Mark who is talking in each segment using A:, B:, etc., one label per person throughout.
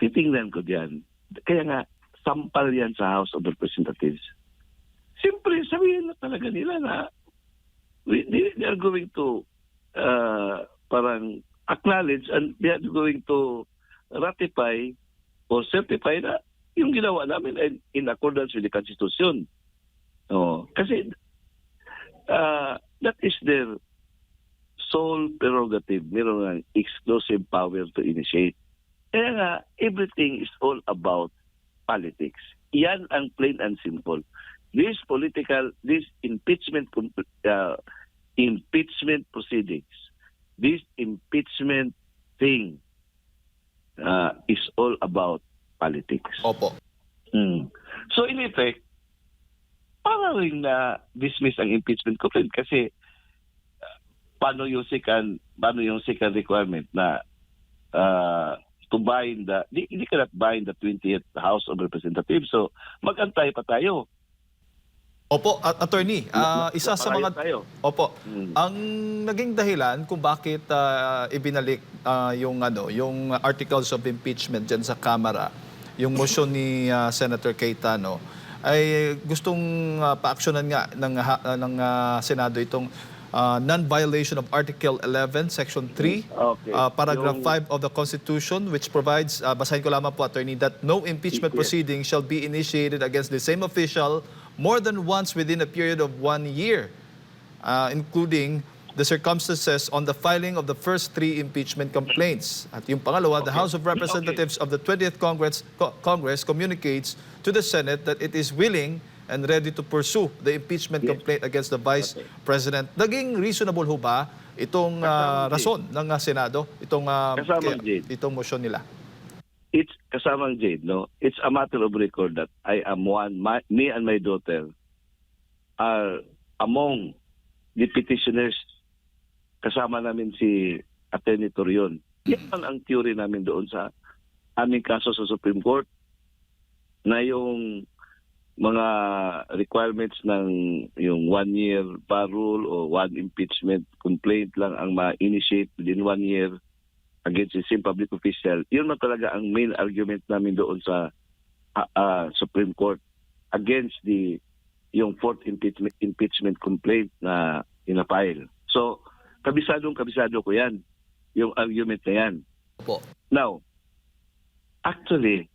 A: titingnan ko diyan. Kaya nga, sampal yan sa House of Representatives. Siyempre, sabihin na talaga nila na they are going to parang acknowledge and they are going to ratify o certify na yung ginawa namin ay in accordance with the Constitution. Kasi that is their sole prerogative. Meron ng exclusive power to initiate. Kaya nga, everything is all about politics. Yan ang plain and simple. This impeachment proceedings, this impeachment thing is all about politics.
B: Opo.
A: So in effect, para rin na dismiss ang impeachment complaint kasi paano yung second requirement na to bind hindi ka not bind the 20th House of Representatives. So mag-antay pa tayo.
B: Opo, attorney, isa sa mga
A: tayo.
B: Opo. Ang naging dahilan kung bakit ibinalik yung articles of impeachment diyan sa Kamara, yung motion ni Senator Cayetano ay gustong paaksyonan nga ng Senado itong non-violation of Article 11, Section 3, Paragraph 5 of the Constitution, which provides, basahin ko lamang po, attorney, that no impeachment proceeding shall be initiated against the same official more than once within a period of 1 year, including the circumstances on the filing of the first 3 impeachment complaints. At yung pangalawa, the House of Representatives of the 20th Congress communicates to the Senate that it is willing and ready to pursue the impeachment complaint against the Vice President. Naging reasonable ho ba itong rason ng Senado, itong motion nila?
A: It's kasamang Jade, no? It's a matter of record that I am me and my daughter are among the petitioners. Kasama namin si Atty. Torion. Yan ang theory namin doon sa aming kaso sa Supreme Court na yung mga requirements ng yung 1-year bar rule o 1 impeachment complaint lang ang ma-initiate within 1 year against the same public official. Yun na talaga ang main argument namin doon sa Supreme Court against yung 4th impeachment complaint na inapile. So, kabisado ko yan, yung argument na yan.
B: Opo.
A: Now, actually,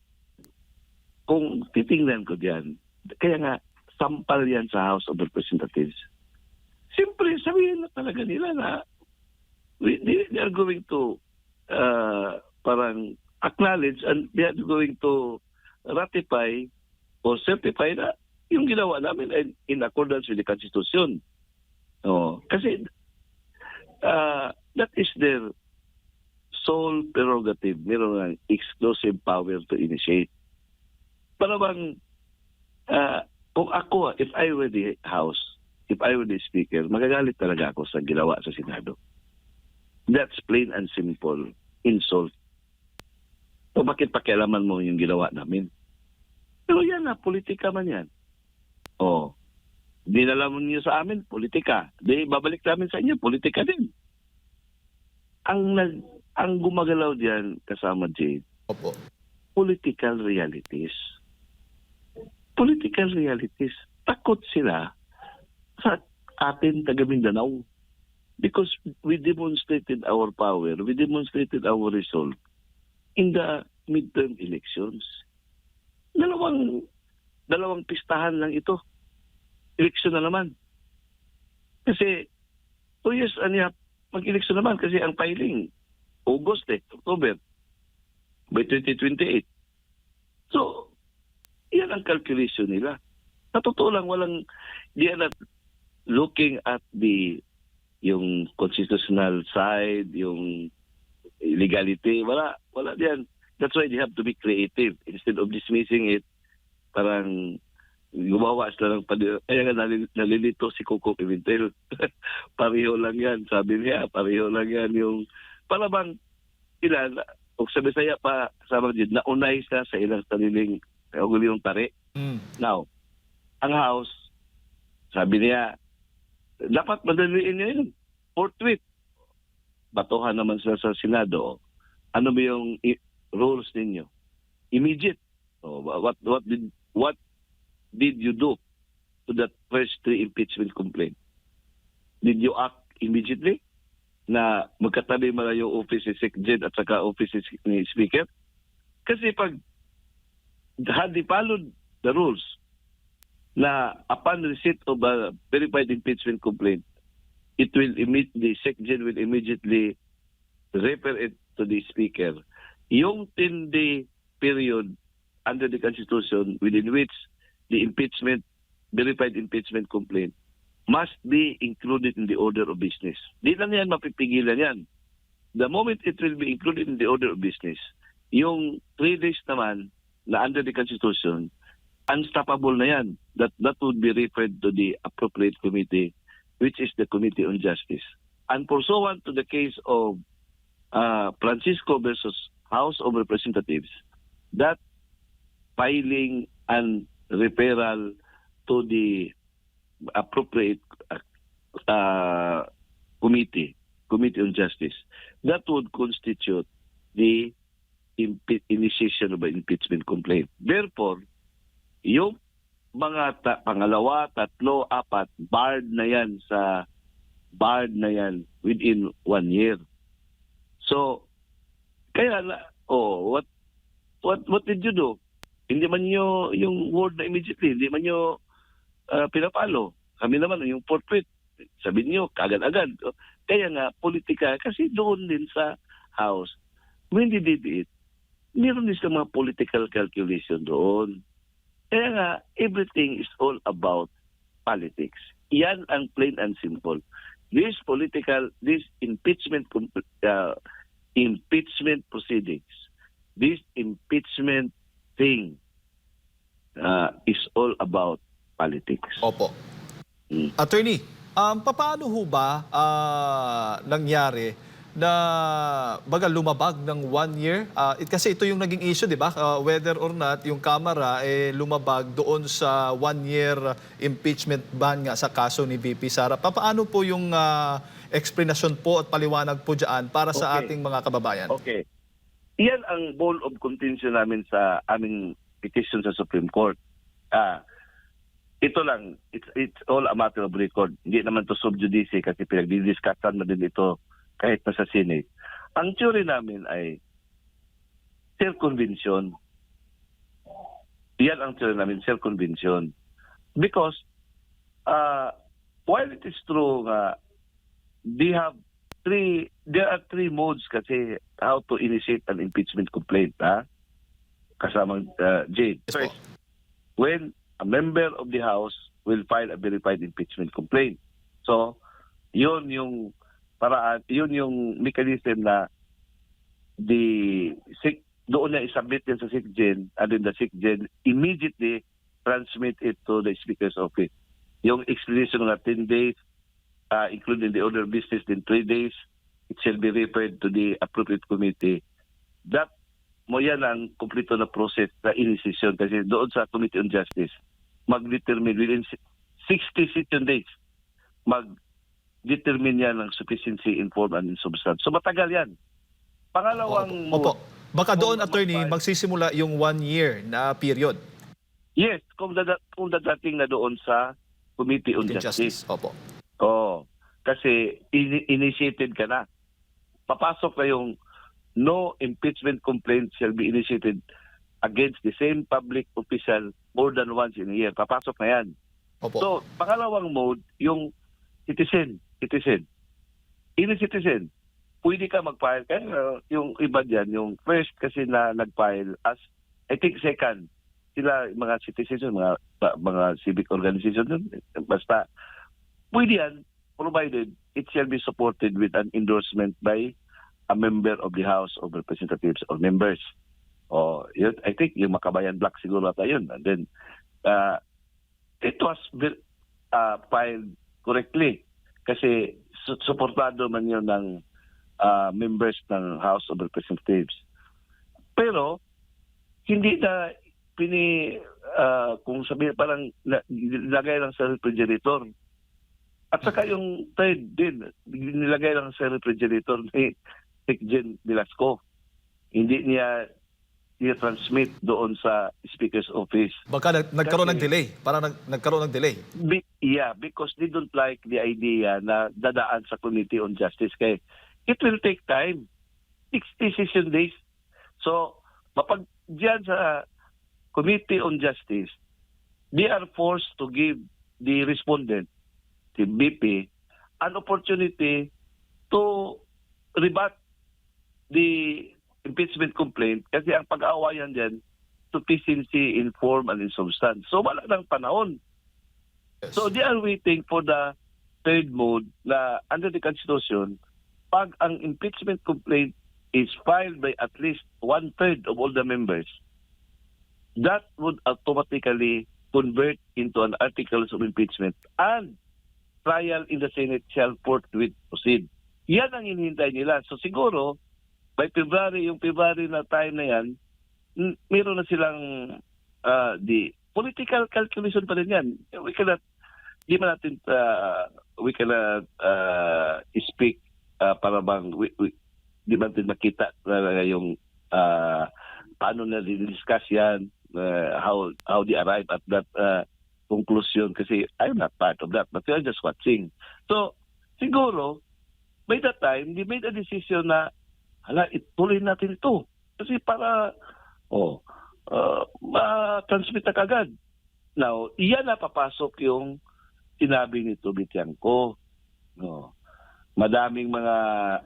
A: kung titingnan ko diyan, kaya nga, sampal yan sa House of Representatives. Siyempre, sabihin na talaga nila na they are going to parang acknowledge and they are going to ratify or certify na yung ginawa namin ay in accordance with the Constitution. Kasi that is their sole prerogative. Meron ng exclusive power to initiate. Para bang kung ako, if I were the House, if I were the Speaker, magagalit talaga ako sa ginawa sa Senado. That's plain and simple insult. So bakit pakialaman mo yung ginawa namin? Pero yan na, politika man yan. Dinala mo niyo sa amin, politika. Di babalik namin sa inyo, politika din. Ang gumagalaw diyan kasama Jade,
B: Opo.
A: political realities. Political realities. Takot sila sa atin taga Mindanao. Because we demonstrated our power, we demonstrated our result in the midterm elections. Dalawang pistahan lang ito. Eleksyon na naman. Kasi 2 years mag-eleksyon naman kasi ang filing August, October by 2028. So, yan ang calculation nila. Sa totoo lang, they are not looking at yung constitutional side, yung legality. Wala diyan. That's why they have to be creative. Instead of dismissing it, parang gumawa sila ng kaya nga nalilito si Coco Pimentel. Pareho lang yan. Sabi niya, pareho lang yan. Yung, para bang, o sa Bisaya pa, kasama din, naunay sa ilang sariling yung tari. Now, ang House, sabi niya, dapat madaliin niya yun. Forthwith. Batuhan naman sila sa Senado. Ano ba yung rules ninyo? immediate. So, what did you do to that first 3 impeachment complaint? Did you act immediately na magkatabi mo yung office ni SecGen at saka office ni Speaker? Kasi pag had they followed the rules na upon receipt of a verified impeachment complaint, the SecGen will immediately refer it to the Speaker. Yung 10-day period under the Constitution within which the verified impeachment complaint must be included in the order of business. Di lang yan mapipigilan yan. The moment it will be included in the order of business, yung 3 days naman na under the Constitution, unstoppable na yan. That would be referred to the appropriate committee, which is the Committee on Justice. And pursuant to the case of Francisco versus House of Representatives, that filing and referral to the appropriate committee on Justice, that would constitute the initiation of an impeachment complaint. Therefore, yung mga pangalawa, tatlo, apat, barred na yan within 1 year. So, kaya what did you do? Hindi man nyo yung word na immediately, hindi man nyo pinapalo. Kami naman yung forfeit, sabihin nyo kagad-agad. Kaya nga, politika, kasi doon din sa House, when they did it, meron din sa mga political calculation doon. Kaya nga, everything is all about politics. Yan ang plain and simple. This impeachment proceedings, this impeachment thing is all about politics.
B: Opo. Attorney, paano ho ba nangyari na lumabag ng 1 year? Kasi ito yung naging issue, di ba? Whether or not yung Kamara lumabag doon sa 1 year impeachment ban nga sa kaso ni VP Sara. Paano po yung explanation po at paliwanag po dyan para sa ating mga kababayan?
A: Okay. Iyan ang ball of contention namin sa aming petition sa Supreme Court. Ito lang, it's all a matter of record. Hindi naman to sub judice kasi pinagdidiscussan na din ito kahit na sa Senate. Ang theory namin ay self-convention. Yan ang theory namin, self-convention. Because while it is true there are 3 modes kasi how to initiate an impeachment complaint, kasamang Jade. First, when a member of the House will file a verified impeachment complaint. So, yun yung paraan, yun yung mechanism na doon na isubmit yan sa SecGen, and then the SecGen immediately transmit it to the Speaker's office. Yung explanation ng 10 days, including the order of business, in 3 days, it shall be referred to the appropriate committee. That yan ang kompleto na process na initiation kasi doon sa Committee on Justice, mag-determine within 60 sitting days, mag-determine yan ng sufficiency in form and in substance. So matagal yan. Pangalawang
B: Opo. Baka doon, attorney, magsisimula yung 1 year na period.
A: Yes, kung dadating na doon sa Committee on Justice.
B: Opo.
A: Kasi initiated ka na. Papasok na yung no impeachment complaint shall be initiated against the same public official more than once in a year. Papasok na yan.
B: Opo.
A: So, pangalawang mode, yung citizen. Any citizen, pwede ka mag-file. Kaya yung iba dyan, yung first kasi na nag-file as, I think second, sila mga citizens, mga civic organization, basta, pwede yan, provided it shall be supported with an endorsement by a member of the House of Representatives or members. Yun, I think yung Makabayan Black siguro ata yun. And then, it was filed correctly kasi suportado man yun ng members ng House of Representatives. Pero, hindi na kung sabihin parang nilagay lang sa refrigerator. At saka yung third din, nilagay lang sa refrigerator ni SecGen Velasco. Hindi niya i-transmit doon sa Speaker's Office.
B: Baka nagkaroon ng
A: Kasi-
B: delay. Parang nagkaroon ng delay.
A: Because they don't like the idea na dadaan sa Committee on Justice. Kaya it will take time. 6 decision days. So, mapag diyan sa Committee on Justice, they are forced to give the respondent, the BP, an opportunity to rebut the impeachment complaint kasi ang pag-aawayan dyan, sufficiency in form and in substance. So wala nang panahon.
B: Yes.
A: So they are waiting for the third mode na under the Constitution, pag ang impeachment complaint is filed by at least 1/3 of all the members, that would automatically convert into an articles of impeachment and trial in the Senate shall forthwith proceed. Yan ang hinihintay nila. So siguro, by February, yung February na time na yan, meron na silang the political calculation pa rin yan. We cannot speak para bang di ba natin makita yung paano na discuss yan, how they arrive at that conclusion kasi I'm not part of that but I'm just watching. So siguro by that time they made a decision na ituloy natin ito kasi para ma-transmit na kagad. Now, iyan na papasok yung sinabi ni Toby Tiangco. No. Madaming mga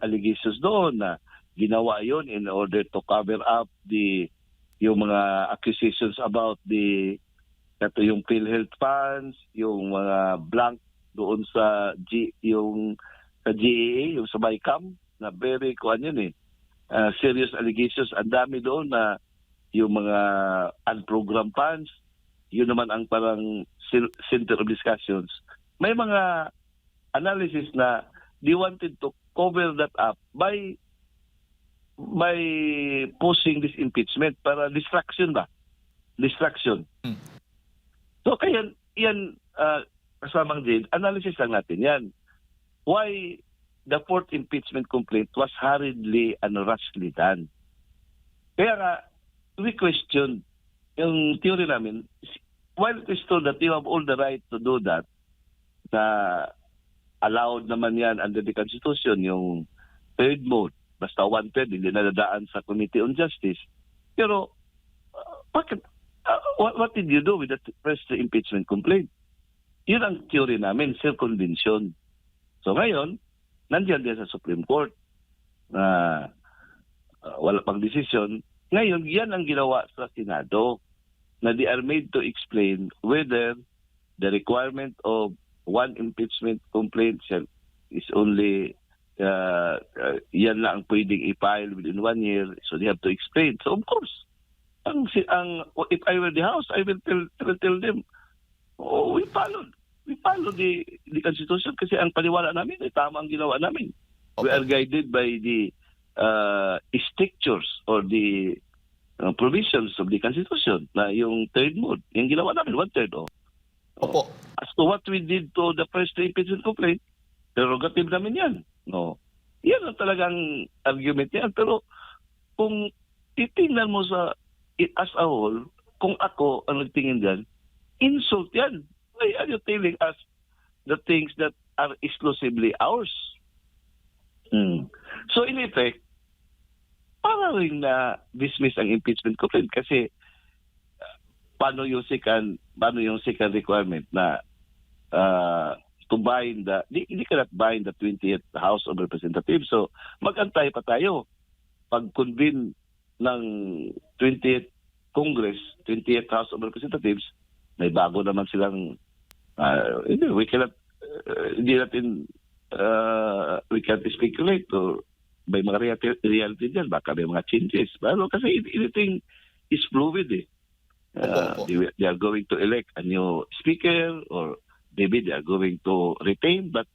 A: allegations doon na ginawa yon in order to cover up yung mga accusations about yung PhilHealth funds, yung mga blank doon sa sa GAA, yung sa BICAM, na very serious allegations. Ang dami doon na yung mga unprogrammed funds, yun naman ang parang center of discussions. May mga analysis na they wanted to cover that up by pushing this impeachment para distraction. So kaya yan kasamang din, analysis lang natin yan. Why the fourth impeachment complaint was hurriedly and rashly done. Kaya nga, we question yung theory namin, while it is true that you have all the right to do that, na allowed naman yan under the Constitution, yung third mode, basta 1/3, hindi nadadaan sa Committee on Justice. Pero, what did you do with the first impeachment complaint? Yun ang theory namin, circumvention. So ngayon, nandiyan din sa Supreme Court na wala pang decision. Ngayon, yan ang ginawa sa Senado na they are made to explain whether the requirement of one impeachment complaint is only yan lang ang pwedeng i-file within 1 year. So they have to explain. So of course, if I were the House, I will tell them, we follow the Constitution kasi ang paniwala namin ay tama ang ginawa namin. We are guided by the strictures or the provisions of the Constitution na yung third mode. Yung ginawa namin, 1/3.
B: Opo.
A: As to what we did to the first impeachment complaint, prerogative namin yan. No. Yan ang talagang argument yan. Pero kung titingnan mo as a whole, kung ako ang nagtingin dyan, insult yan. Why are you telling us the things that are exclusively ours? So in effect, para rin na dismiss ang impeachment complaint kasi paano yung second requirement na to bind hindi ka not bind the 20th House of Representatives. So mag-antay pa tayo pag-convene ng 20th Congress, 20th House of Representatives, may bago naman silang we cannot we can't speculate or may mga reality dyan. Baka may mga changes. Pero kasi anything is fluid eh. They are going to elect a new speaker or maybe they are going to retain, but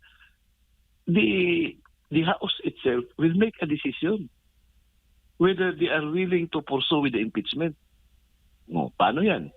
A: the House itself will make a decision whether they are willing to pursue with the impeachment. Paano yan?